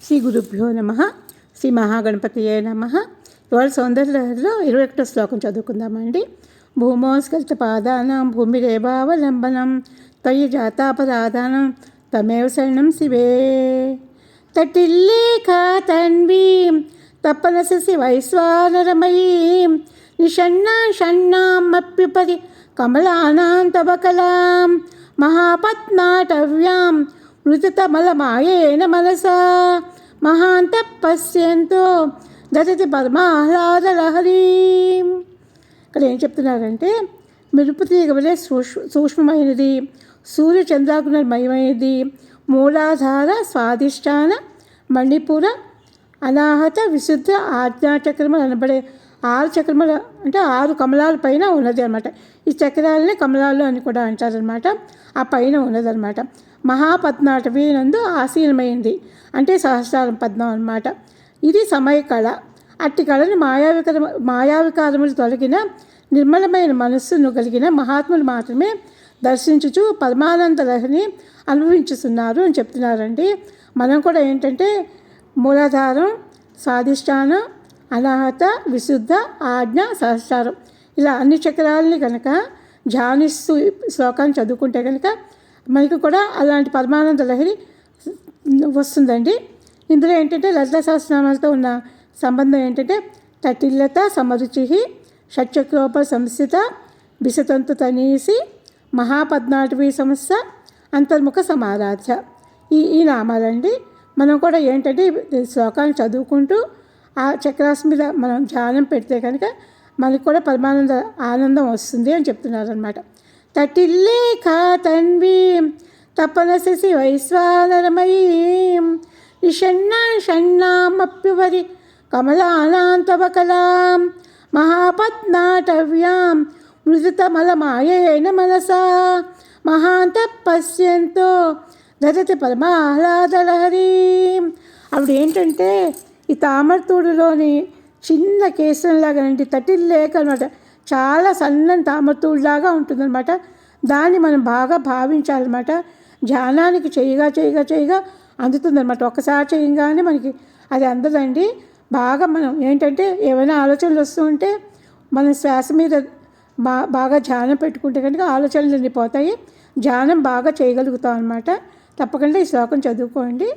శ్రీ గురుభ్యో నమ. శ్రీ మహాగణపతియే నమ. ఇవాళ సౌందర్యలహరిలో 21వ శ్లోకం చదువుకుందామండి. భూమోస్కల్త పాదానం భూమిరేవావలంబనం త్వయి జాతాపరాధానం తమేవ శరణం శివే. తటిల్లేఖ తన్వీం తపనసి వైశ్వానరమయీం నిషణ్ణాషణ్ణామప్యుపరి కమలానాం తవ కలాం మహాపద్మాటవ్యాం మృతతమలమాయేన మనసా మహాంతః పశ్యంతో దదతి పరమాహ్లాదలహరీం. ఇక్కడ ఏం చెప్తున్నారంటే, మెరుపు తీగ వలె సూక్ష్మమైనది, సూర్యచంద్రాగ్నిమయమైనది, మూలాధార స్వాధిష్టాన మణిపుర అనాహత విశుద్ధ ఆజ్ఞాచక్రములు అనబడే 6 చక్రములు అంటే 6 కమలాల పైన ఉన్నది అనమాట. ఈ చక్రాలని కమలాలు అని కూడా అంటారనమాట. ఆ పైన ఉన్నదనమాట. మహాపద్మాటవి నందు ఆసీనమైంది అంటే సహస్రారం పద్మం అనమాట. ఇది సమయ కళ. అట్టి కళను మాయావికారములు తొలగిన నిర్మలమైన మనస్సును కలిగిన మహాత్ములు మాత్రమే దర్శించుచు పరమానంద లహరిని అనుభవించుతున్నారు అని చెప్తున్నారండి. మనం కూడా ఏంటంటే మూలాధారం, స్వాధిష్టానం, అనాహత, విశుద్ధ, ఆజ్ఞ, సహస్రారం ఇలా అన్ని చక్రాలని కనుక ధ్యానిస్తూ శ్లోకాన్ని చదువుకుంటే కనుక మనకు కూడా అలాంటి పరమానంద లహరి వస్తుందండి. ఇందులో ఏంటంటే లలితా సహస్రనామాలతో ఉన్న సంబంధం ఏంటంటే తటిల్లత సమరుచి షట్చక్రోప సంస్థిత బిసతంతు తనీసి మహాపద్మాటవీ సంస్థ అంతర్ముఖ సమారాధ్య ఈ నామాలండి. మనం కూడా ఏంటంటే శ్లోకాన్ని చదువుకుంటూ ఆ చక్రాస్ మీద మనం ధ్యానం పెడితే కనుక మనకు కూడా పరమానంద ఆనందం వస్తుంది అని చెప్తున్నారు అనమాట. తటిల్లేఖ తన్వీం తపనసి వైశ్వానరమయీం నిషణ్ణాషణ్ణామప్యుపరి కమలానాం తవ కలాం మహాపద్మాటవ్యాం మృదుతమలమాయేన మనసా మహాంతః పశ్యంతో దదతి పరమాహ్లాదలహరీం. ఆవిడ ఏంటంటే ఈ తామరతూడులోని చిన్న కేసంలాగానండి, తటిల్లేఖ అనమాట. చాలా సన్నని తామరతూడులాగా ఉంటుందన్నమాట. దాన్ని మనం బాగా భావించాలన్నమాట. ధ్యానానికి చేయగా అందుతుందన్నమాట. ఒక్కసారి చేయగానే మనకి అది అందదండి. బాగా మనం ఏంటంటే ఏమైనా ఆలోచనలు వస్తూ ఉంటే మనం శ్వాస మీద బాగా ధ్యానం పెట్టుకుంటే కనుక ఆలోచనలు పోతాయి. ధ్యానం బాగా చేయగలుగుతాం అనమాట. తప్పకుండా ఈ శ్లోకం చదువుకోండి.